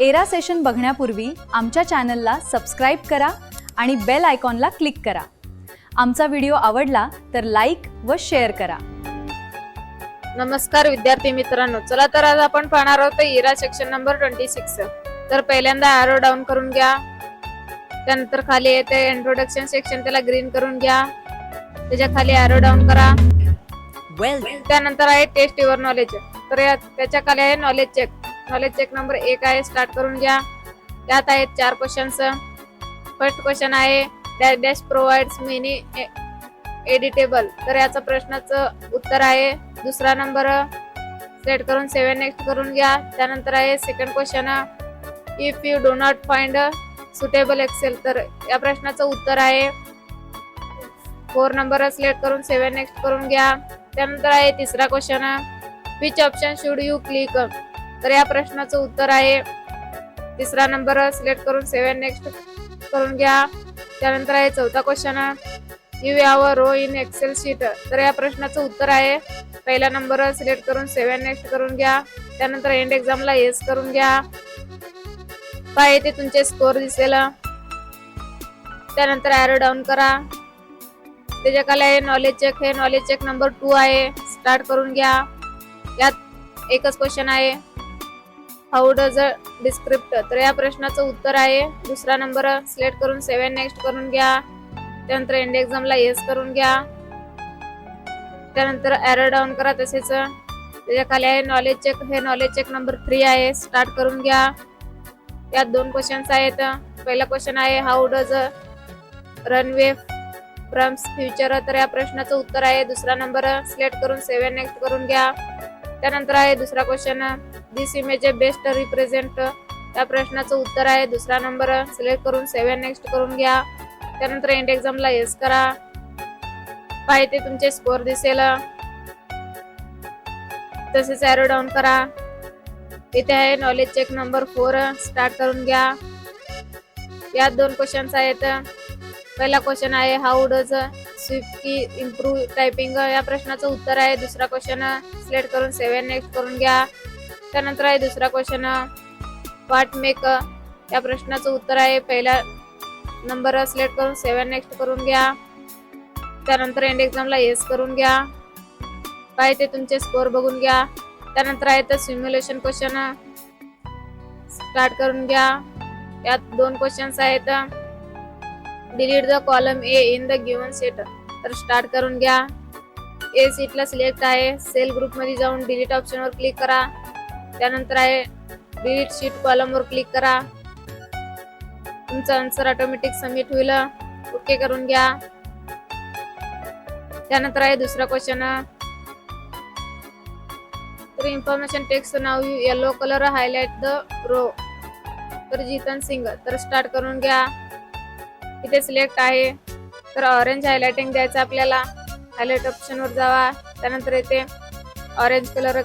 Era session बघण्यापूर्वी आमच्या चॅनलला subscribe करा आणि बेल आयकॉनला क्लिक करा. आमचा व्हिडिओ आवडला तर लाईक व शेअर करा. नमस्कार विद्यार्थी मित्रांनो, चला तर आज आपण पाहणार आहोत एरा सेक्शन नंबर 26. तर पहिल्यांदा ॲरो डाऊन करून घ्या. त्यानंतर खाली येते इंट्रोडक्शन सेक्शन, त्याला ग्रीन करून घ्या. त्याच्या खाली ॲरो डाऊन करा. त्यानंतर आहे टेस्ट युअर नॉलेज, तर त्याच्या खाली आहे knowledge check. Knowledge check number 1 आहे, स्टार्ट करून घ्या. त्यात आहेत 4 क्वेश्चन्स. फर्स्ट क्वेश्चन आहे dash dash provides many editable, तर याचा प्रश्नाचं उत्तर आहे दुसरा नंबर. सेट करून 7 नेक्स्ट करून घ्या. त्यानंतर आहे second question, if you do not find suitable Excel, तर या प्रश्नाचं उत्तर आहे 4 नंबर. सिलेक्ट करून 7 नेक्स्ट करून घ्या. त्यानंतर आहे तिसरा question, which option should you click, तर या प्रश्नाचं उत्तर आहे तिसरा नंबर. सिलेक्ट करून 7 नेक्स्ट करून घ्या. त्यानंतर आहे चौथा question, you have a row in Excel sheet, तर या प्रश्नाचं उत्तर आहे पहिला नंबर. सिलेक्ट करून 7 नेक्स्ट करून घ्या. त्यानंतर एंड एक्झामला येस करून घ्या. काय ते तुमचे स्कोर दिसेल. त्यानंतर ॲरो डाऊन करा. त्याच्या खाली आहे नॉलेज चेक, हे नॉलेज चेक नंबर 2 आहे, स्टार्ट करून घ्या. यात एकच क्वेश्चन आहे, हाऊ डज अ डिस्क्रिप्ट, तर या प्रश्नाचं उत्तर आहे दुसरा नंबर. सिलेक्ट करून 7 नेक्स्ट करून घ्या. त्यानंतर एंड एक्झामला येस करून घ्या. त्यानंतर ॲरो डाऊन करा. तसेच त्याच्या खाली आहे नॉलेज चेक, हे नॉलेज चेक नंबर 3 आहे, स्टार्ट करून घ्या. यात 2 क्वेश्चन्स आहेत. पहिला क्वेश्चन आहे how does runway from future, तर या प्रश्नाचं उत्तर आहे दुसरा नंबर. सिलेक्ट करून 7 नेक्स्ट करून घ्या. त्यानंतर आहे दुसरा क्वेश्चन, दिस इमेज बेस्ट रिप्रेझेंट, या प्रश्नाचं उत्तर आहे दुसरा नंबर. सिलेक्ट करून 7 नेक्स्ट करून घ्या. त्यानंतर एंड एक्झामला येस करा. पाहिजे तुमचे स्कोर दिसेल. तसेच ॲरो डाऊन करा. इथे आहे नॉलेज चेक नंबर 4, स्टार्ट करून घ्या. यात 2 क्वेश्चन्स आहेत. पहिला क्वेश्चन आहे how does Swiftie improve typing, या प्रश्नाचं उत्तर आहे दुसरा क्वेश्चन. सिलेक्ट करून 7 नेक्स्ट करून घ्या. त्यानंतर आहे दुसरा क्वेश्चन, व्हॉट मेक, या प्रश्नाचं उत्तर आहे पहिला नंबर. सिलेक्ट करून 7 नेक्स्ट करून घ्या. त्यानंतर एंड एक्झामला येस करून घ्या. काय ते तुमचे स्कोर बघून घ्या. त्यानंतर आहे तर सिम्युलेशन क्वेश्चन, स्टार्ट करून घ्या. यात 2 क्वेश्चन्स आहेत. Delete the column A in the given set, तर स्टार्ट करून घ्या. ए सीटला सिलेक्ट आहे. सेल ग्रुप मध्ये जाऊन डिलीट ऑप्शनवर क्लिक करा. त्यानंतर आहे डिलीट शीट कॉलमवर क्लिक करा. तुमचा आन्सर ऑटोमॅटिक सबमिट होईल. ओके करून घ्या. त्यानंतर आहे दुसरा क्वेश्चन, तर इन्फॉर्मेशन टेक्स्ट नाव yellow colour highlight the row, तर जितन सिंग, तर स्टार्ट करून घ्या. इथे सिलेक्ट आहे, तर ऑरेंज हायलाइटिंग द्यायचं आपल्याला. हायलाइट ऑप्शनवर जावा. त्यानंतर इथे orange colour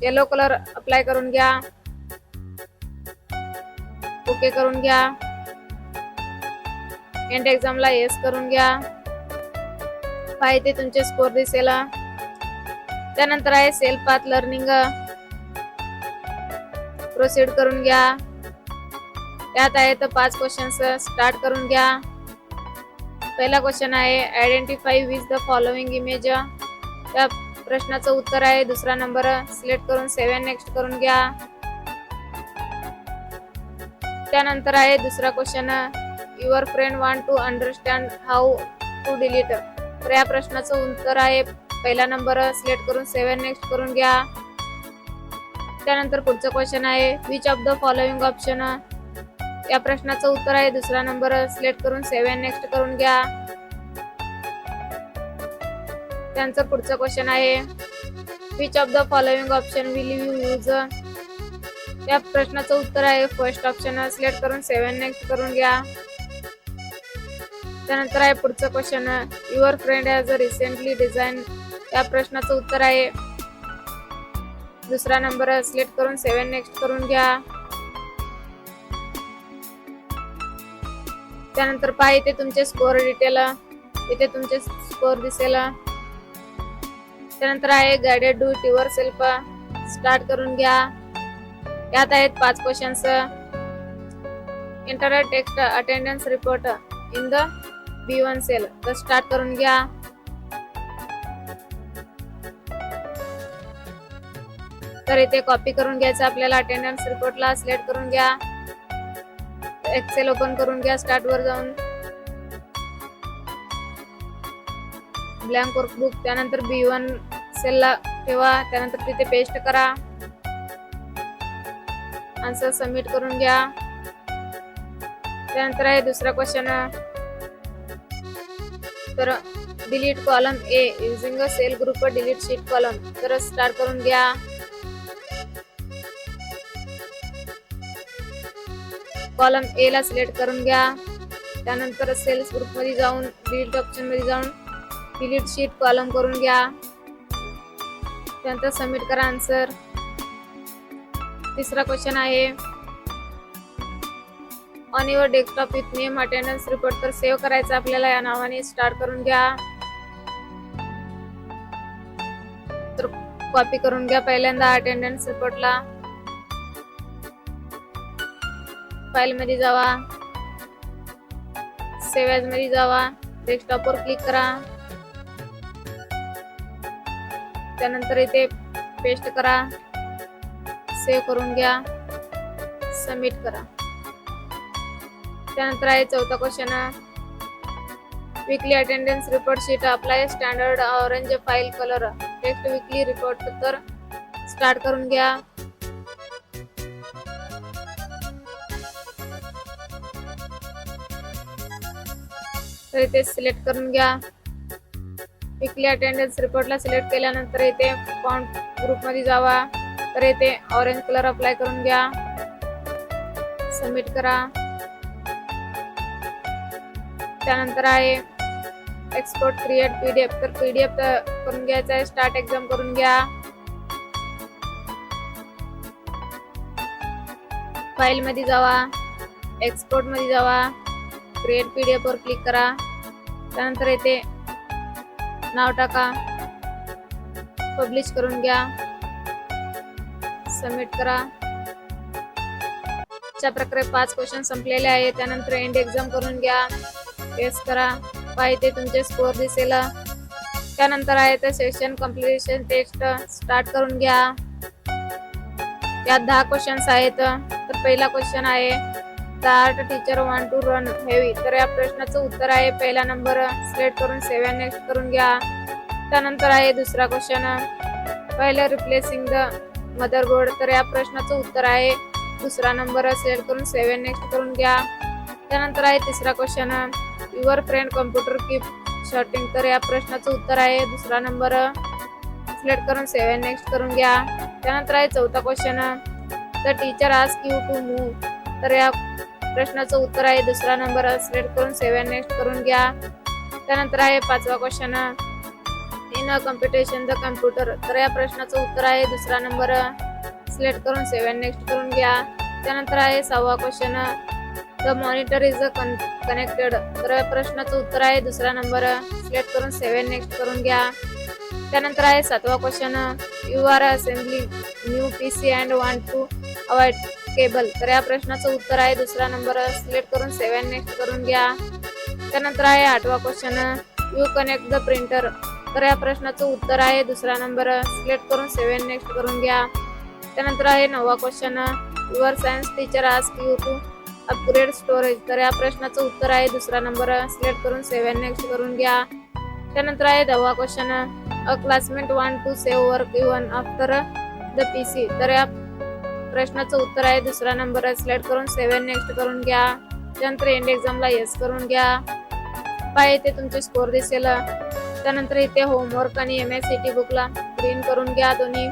yellow colour apply करून घ्या. ओके करून घ्या. एंड एक्झामला येस करून घ्या. पाहिजे तुमचे स्कोर दिसेल. त्यानंतर आहे सेल्फ पाथ लर्निंग, प्रोसीड करून घ्या. त्यात आहे तर 5 क्वेश्चन्स, स्टार्ट करून घ्या. पहिला क्वेश्चन आहे identify which the following image, त्या प्रश्नाचं उत्तर आहे दुसरा नंबर. सिलेक्ट करून 7 नेक्स्ट करून घ्या. त्यानंतर आहे दुसरा question, your friend want to understand how to delete, तर या प्रश्नाचं उत्तर आहे पहिला नंबर. सिलेक्ट करून 7 नेक्स्ट करून घ्या. त्यानंतर पुढचं क्वेश्चन आहे which of the following option, या प्रश्नाचं उत्तर आहे दुसरा नंबर. सिलेक्ट करून 7 नेक्स्ट करून घ्या. त्यांचं पुढचं क्वेश्चन आहे which of the following option will you use, या प्रश्नाचं उत्तर आहे फर्स्ट ऑप्शन. सिलेक्ट करून 7 नेक्स्ट करून घ्या. त्यानंतर आहे पुढचं question, your friend has recently design, या प्रश्नाचं उत्तर आहे दुसरा नंबर. सिलेक्ट करून 7 नेक्स्ट करून घ्या. त्यानंतर पहा इथे तुमचे स्कोर डिटेल, इथे तुमचे स्कोर दिसेल. त्यानंतर आहे guided do it yourself, start करून घ्या. यात आहेत 5 questions. Enter text attendance report in the B1 cell. तर स्टार्ट करून घ्या. तर इथे कॉपी करून घ्यायचं आपल्याला. अटेंडन्स रिपोर्टला सिलेक्ट करून घ्या. एक्सेल ओपन करून घ्या. स्टार्ट वर जाऊन ब्लँक वर्कबुक, त्यानंतर B1 सेलला ठेवा. त्यानंतर तिथे पेस्ट करा. आन्सर सबमिट करून घ्या. त्यानंतर आहे दुसरा क्वेश्चन. तर delete column A using a cell group delete sheet column. तर स्टार्ट करून घ्या. कॉलम ए ला सिलेक्ट करून घ्या. त्यानंतर सेल्स ग्रुप मध्ये जाऊन डिलीट ऑप्शन मध्ये जाऊन डिलीट शीट कॉलम करून घ्या. त्यानंतर सबमिट करा आन्सर. तिसरा क्वेश्चन आहे on your desktop with name attendance report. तर सेव्ह करायचं आपल्याला या नावाने. स्टार्ट करून घ्या. तर कॉपी करून घ्या पहिल्यांदा अटेंडन्स रिपोर्टला. फाइल मध्ये जावा. सेव्ह ॲज मध्ये जावा. डेस्कटॉप वर क्लिक करा. त्यानंतर इथे पेस्ट करा. सेव्ह करून घ्या. सबमिट करा. त्यानंतर आहे चौथा question. Weekly attendance report sheet apply standard orange file colour text weekly report. तर स्टार्ट करून घ्या. तर इथे सिलेक्ट करून घ्या. वीकली अटेंडन्स रिपोर्टला सिलेक्ट केल्यानंतर इथे फॉन्ट ग्रुप मध्ये जावा. तर इथे ऑरेंज कलर अप्लाय करून घ्या. सबमिट करा. त्यानंतर आहे एक्सपोर्ट क्रिएट PDF. तर PDF करून घ्यायचा आहे. स्टार्ट एक्झाम करून घ्या. फाइल मध्ये जावा. एक्सपोर्ट मध्ये जावा. क्रिएट PDF वर क्लिक करा. त्यानंतर इथे नाव टाका. पब्लिश करून घ्या. सबमिट करा. अशा प्रकारे 5 क्वेश्चन संपलेले आहे. त्यानंतर एंड एक्झाम करून घ्या. टेस्ट करा. पाहिजे तुमचे स्कोर दिसेल. त्यानंतर आहे ते सेशन कम्प्लिशन टेस्ट. स्टार्ट करून घ्या. यात 10 क्वेश्चन्स आहेत. तर पहिला क्वेश्चन आहे the art teacher want to run heavy. तर या प्रश्नाचं उत्तर आहे पहिला नंबर. सिलेक्ट करून सेव्ह अँड नेक्स्ट करून घ्या. त्यानंतर आहे दुसरा क्वेश्चन पहिलं रिप्लेसिंग द मदरबोर्ड. तर या प्रश्नाचं उत्तर आहे दुसरा नंबर. सिलेक्ट करून सेव्ह अँड नेक्स्ट करून घ्या. त्यानंतर आहे तिसरा question your friend computer keep shorting. तर या प्रश्नाचं उत्तर आहे दुसरा नंबर. सिलेक्ट करून सेव्ह अँड नेक्स्ट करून घ्या. त्यानंतर आहे चौथा question the teacher ask you to move. तर या प्रश्नाचं उत्तर आहे दुसरा नंबर. सिलेक्ट करून सेव्ह अँड नेक्स्ट करून घ्या. त्यानंतर आहे पाचवा question in a competition the computer. तर या प्रश्नाचं उत्तर आहे दुसरा नंबर. सिलेक्ट करून सेव्ह अँड नेक्स्ट करून घ्या. त्यानंतर आहे 6वा question the monitor is connected. तर या प्रश्नाचं उत्तर आहे दुसरा नंबर. सिलेक्ट करून सेव्ह अँड नेक्स्ट करून घ्या. त्यानंतर आहे 7वा question you are assembly new PC and want to avoid cable. तर या प्रश्नाचं उत्तर आहे दुसरा नंबर. सिलेक्ट करून सेव्ह अँड नेक्स्ट करून घ्या. त्यानंतर आहे 8वा question you connect the printer. तर या प्रश्नाचं उत्तर आहे दुसरा नंबर. सिलेक्ट करून सेव्ह अँड नेक्स्ट करून घ्या. त्यानंतर आहे 9वा question your science teacher ask you to upgrade storage. तर या प्रश्नाचं उत्तर आहे दुसरा नंबर. सिलेक्ट करून सेव्ह अँड नेक्स्ट करून घ्या. त्यानंतर आहे 10वा question a classmate want to save work even after the PC. तर या प्रश्नाचं उत्तर आहे दुसरा नंबर. सिलेक्ट करून सेव्ह अँड नेक्स्ट करून घ्या. त्यानंतर एंड एक्झामला येस करून घ्या. इथे तुमचे स्कोर दिसेल. त्यानंतर इथे होमवर्क आणि MS CT बुकला ग्रीन करून घ्या. दोन्ही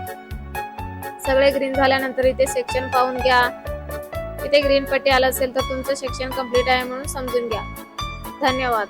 सगळे ग्रीन झाल्यानंतर इथे सेक्शन पाहून घ्या. इथे ग्रीन पट्टी आला असेल तर तुमचं सेक्शन कंप्लीट आहे म्हणून समजून घ्या. धन्यवाद.